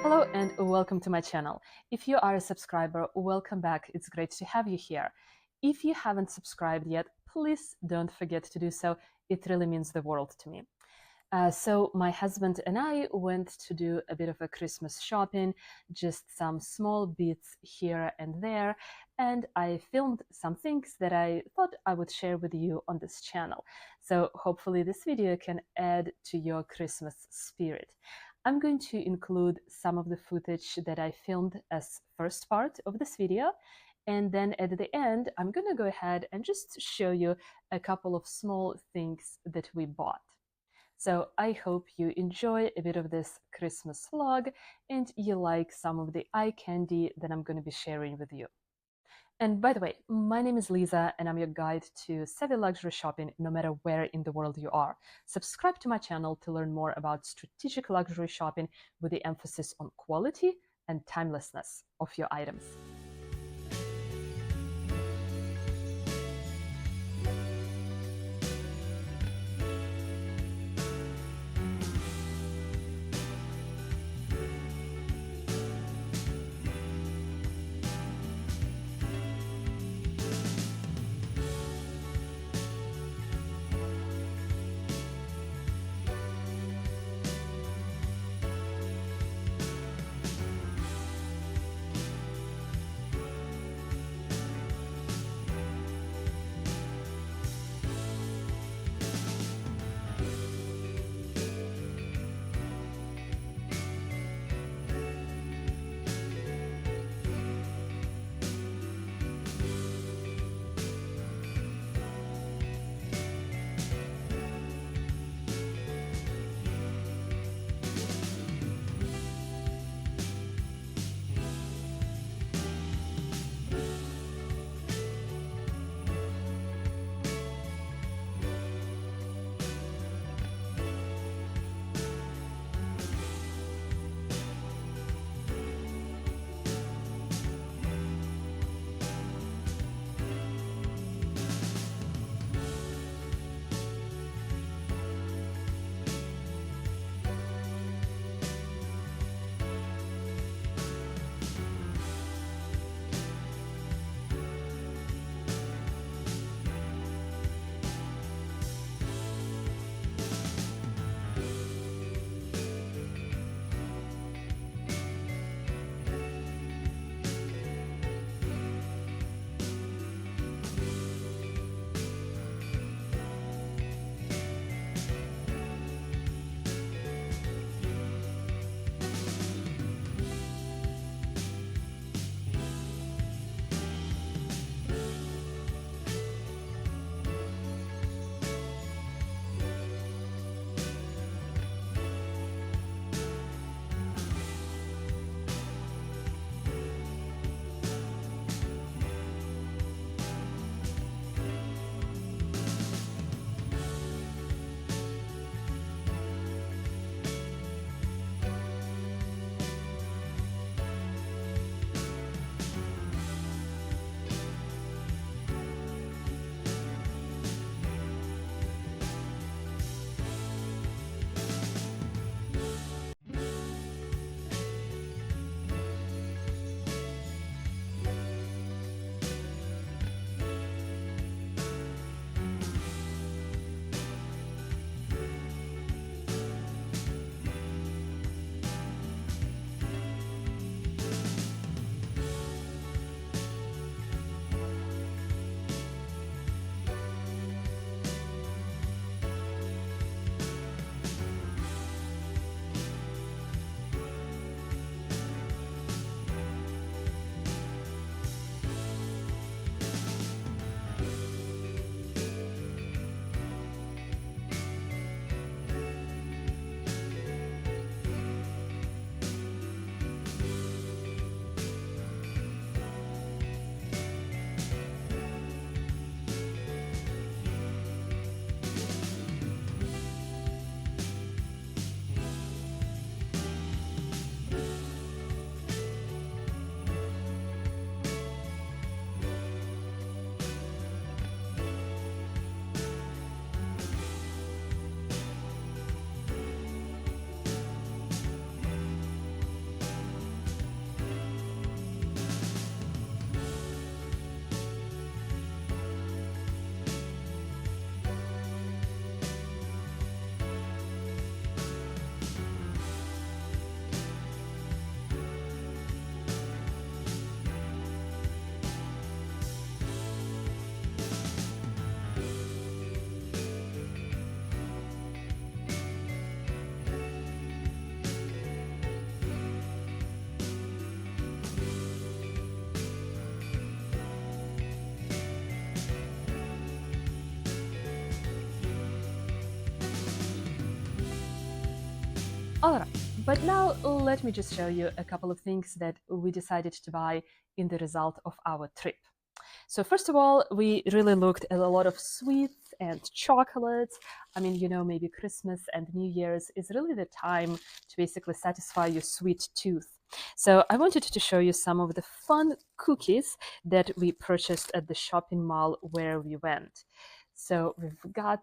Hello and welcome to my channel. If you are a subscriber, welcome back. It's great to have you here. If you haven't subscribed yet, please don't forget to do so. It really means the world to me. So my husband and I went to do a bit of a Christmas shopping, just some small bits here and there, and I filmed some things that I thought I would share with you on this channel. So hopefully this video can add to your Christmas spirit. I'm going to include some of the footage that I filmed as first part of this video, and then at the end, I'm gonna go ahead and just show you a couple of small things that we bought. So I hope you enjoy a bit of this Christmas vlog and you like some of the eye candy that I'm going to be sharing with you. And by the way, my name is Lisa and I'm your guide to savvy luxury shopping no matter where in the world you are. Subscribe to my channel to learn more about strategic luxury shopping with the emphasis on quality and timelessness of your items. Alright, but now let me just show you a couple of things that we decided to buy in the result of our trip. So first of all, we really looked at a lot of sweets and chocolates. I mean, you know, maybe Christmas and New Year's is really the time to basically satisfy your sweet tooth. So I wanted to show you some of the fun cookies that we purchased at the shopping mall where we went. So we've got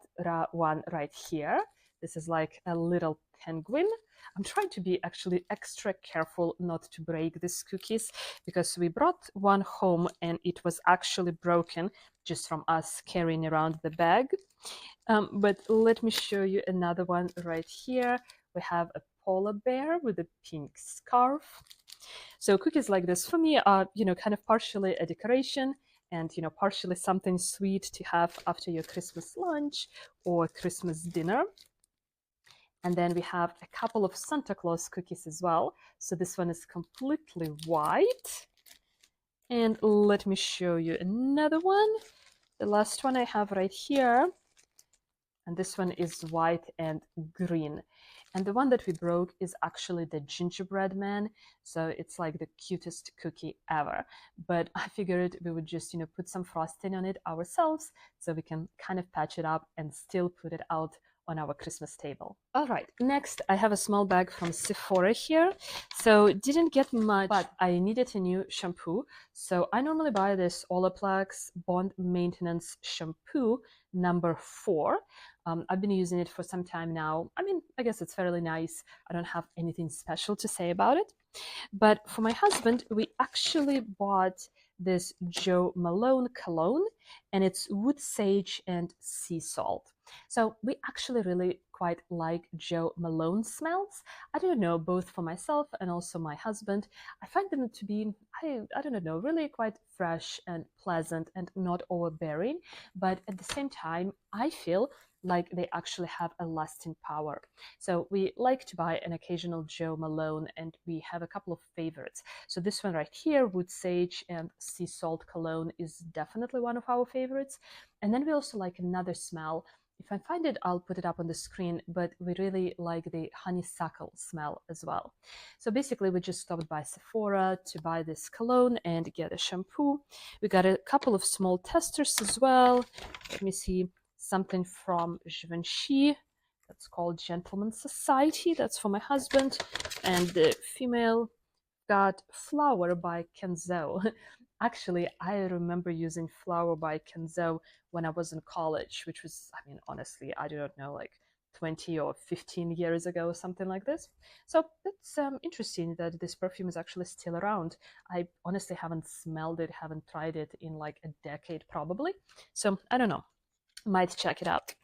one right here. This is like a little penguin. I'm trying to be actually extra careful not to break these cookies because we brought one home and it was actually broken just from us carrying around the bag. But let me show you another one right here. We have a polar bear with a pink scarf. So cookies like this for me are, you know, kind of partially a decoration and, you know, partially something sweet to have after your Christmas lunch or Christmas dinner. And then we have a couple of Santa Claus cookies as well. So this one is completely white. And let me show you another one. The last one I have right here. And this one is white and green. And the one that we broke is actually the gingerbread man. So it's like the cutest cookie ever. But I figured we would just, you know, put some frosting on it ourselves so we can kind of patch it up and still put it out on our Christmas table. All right, next I have a small bag from Sephora here. So didn't get much, but I needed a new shampoo. So I normally buy this Olaplex Bond Maintenance Shampoo number 4. I've been using it for some time now. I mean, I guess it's fairly nice. I don't have anything special to say about it. But for my husband, we actually bought this Jo Malone cologne, and it's wood sage and sea salt. So we actually really quite like Jo Malone smells. I don't know, both for myself and also my husband. I find them to be, I don't know, really quite fresh and pleasant and not overbearing. But at the same time, I feel like they actually have a lasting power. So we like to buy an occasional Jo Malone, and we have a couple of favorites. So this one right here, wood sage and sea salt cologne, is definitely one of our favorites. And then we also like another smell. If I find it, I'll put it up on the screen, but we really like the honeysuckle smell as well. So basically, we just stopped by Sephora to buy this cologne and get a shampoo. We got a couple of small testers as well. Let me see, something from Givenchy. That's called Gentleman Society. That's for my husband. And the female got Flower by Kenzo. Actually, I remember using Flower by Kenzo when I was in college, which was, I mean, honestly, I do not know, like 20 or 15 years ago, something like this. So it's interesting that this perfume is actually still around. I honestly haven't smelled it, haven't tried it in like a decade probably. So I don't know, might check it out.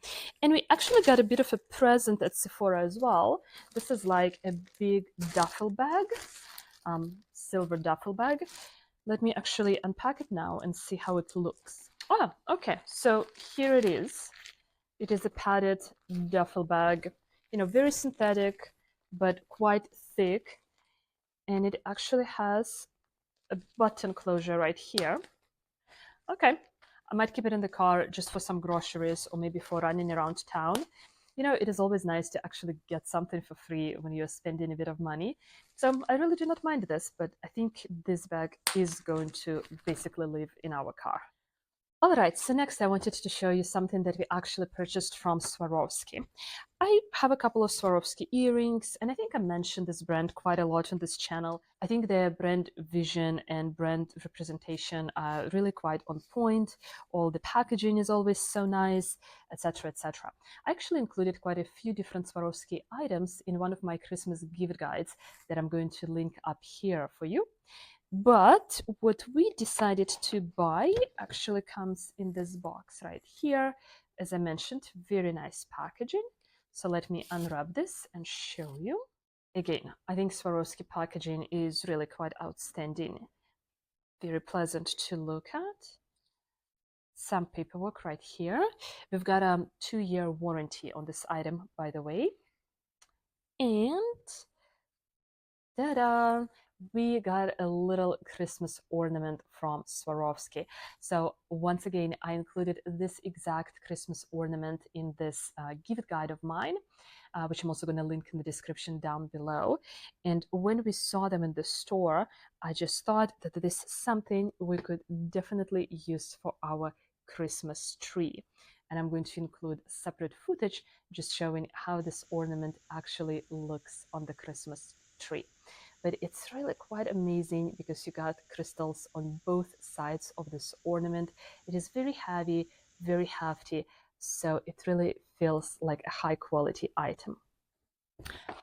And we actually got a bit of a present at Sephora as well. This is like a big duffel bag, silver duffel bag. Let me actually unpack it now and see how it looks. Ah, okay, so here it is. It is a padded duffel bag, you know, very synthetic, but quite thick. And it actually has a button closure right here. Okay, I might keep it in the car just for some groceries or maybe for running around town. You know, it is always nice to actually get something for free when you're spending a bit of money. So I really do not mind this, but I think this bag is going to basically live in our car. All right, so next I wanted to show you something that we actually purchased from Swarovski. I have a couple of Swarovski earrings, and I think I mentioned this brand quite a lot on this channel. I think their brand vision and brand representation are really quite on point. All the packaging is always so nice, etc., etc. I actually included quite a few different Swarovski items in one of my Christmas gift guides that I'm going to link up here for you. But what we decided to buy actually comes in this box right here. As I mentioned, very nice packaging. So let me unwrap this and show you. Again, I think Swarovski packaging is really quite outstanding. Very pleasant to look at. Some paperwork right here. We've got a 2-year warranty on this item, by the way. And ta-da! we got a little Christmas ornament from Swarovski. So once again, I included this exact Christmas ornament in this gift guide of mine, which I'm also going to link in the description down below. And when we saw them in the store, I just thought that this is something we could definitely use for our Christmas tree. And I'm going to include separate footage just showing how this ornament actually looks on the Christmas tree. But it's really quite amazing because you got crystals on both sides of this ornament. It is very heavy, very hefty, so it really feels like a high quality item.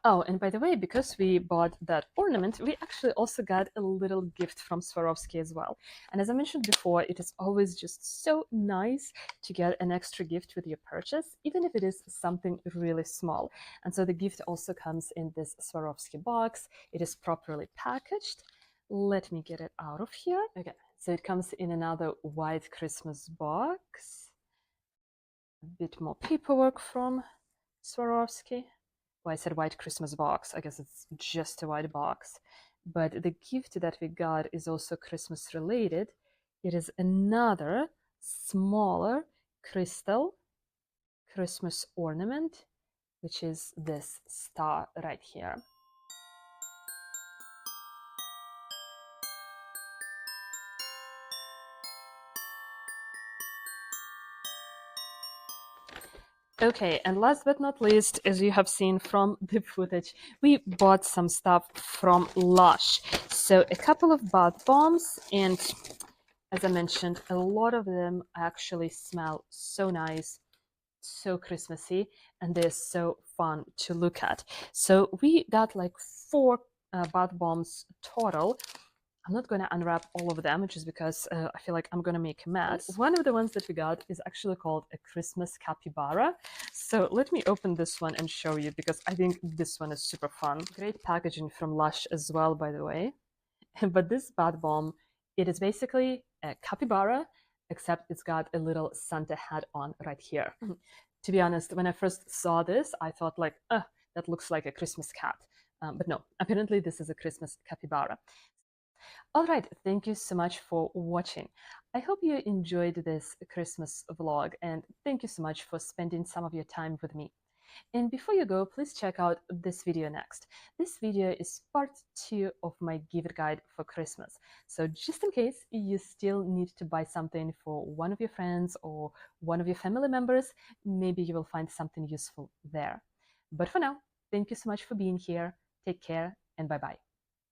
Oh, and by the way, because we bought that ornament, we actually also got a little gift from Swarovski as well. And as I mentioned before, it is always just so nice to get an extra gift with your purchase, even if it is something really small. And so the gift also comes in this Swarovski box. It is properly packaged. Let me get it out of here. Okay, so it comes in another white Christmas box. A bit more paperwork from Swarovski. Well, I said white Christmas box. I guess it's just a white box. But the gift that we got is also Christmas related. It is another smaller crystal Christmas ornament, which is this star right here. Okay, and last but not least, as you have seen from the footage, we bought some stuff from Lush. So a couple of bath bombs, and as I mentioned, a lot of them actually smell so nice, so Christmassy, and they're so fun to look at. So we got like 4 bath bombs total. I'm not going to unwrap all of them just because I feel like I'm going to make a mess. One of the ones that we got is actually called a Christmas capybara. So let me open this one and show you because I think this one is super fun. Great packaging from Lush as well, by the way. But this bath bomb, it is basically a capybara, except it's got a little Santa hat on right here. To be honest, when I first saw this, I thought like, that looks like a Christmas cat. But no, apparently this is a Christmas capybara. All right, thank you so much for watching. I hope you enjoyed this Christmas vlog, and thank you so much for spending some of your time with me. And before you go, please check out this video next. This video is part 2 of my gift guide for Christmas. So just in case you still need to buy something for one of your friends or one of your family members, maybe you will find something useful there. But for now, thank you so much for being here. Take care and bye-bye.